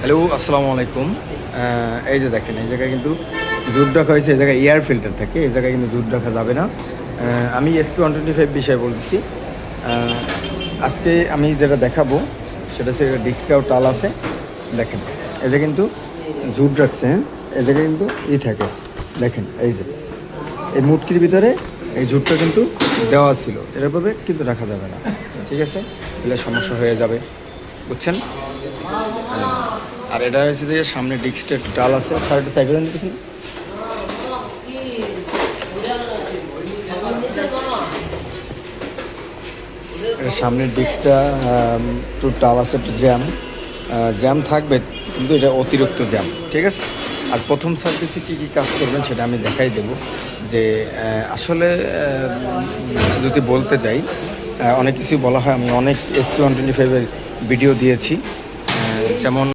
Hello, আসসালামু আলাইকুম। এই যে দেখেন, এই জায়গায় কিন্তু জুট রাখা হয়েছে। এই জায়গায় এয়ার ফিল্টার থাকে, এই জায়গায় কিন্তু জুট রাখা যাবে না। আমি SP-125 বিষয়ে বলছি। আজকে আমি যেটা দেখাবো সেটা হচ্ছে ডিস্কটাও টাল আছে। দেখেন, এই যে কিন্তু জুট রাখছে, হ্যাঁ, এই জায়গায় কিন্তু থাকে। দেখেন, এই যে এই মুটকির ভিতরে এই জুটটা কিন্তু দেওয়া ছিল, এরভাবে কিন্তু রাখা যাবে না, ঠিক আছে? তাহলে সমস্যা হয়ে যাবে, বুঝছেন? আর এটা হচ্ছে যে সামনে ডিস্কটা একটু টাল আছে। স্যার একটু সাইকেল দিতেছেন। এটা সামনের ডিস্কটা একটু টাল আছে, একটু জ্যাম থাকবে, কিন্তু এটা অতিরিক্ত জ্যাম, ঠিক আছে? আর প্রথম সার্ভিসে কী কী কাজ করবেন সেটা আমি দেখাই দেব। যে আসলে যদি বলতে যাই, অনেক কিছুই বলা হয়। আমি অনেক SP-125-এর ভিডিও দিয়েছি, যেমন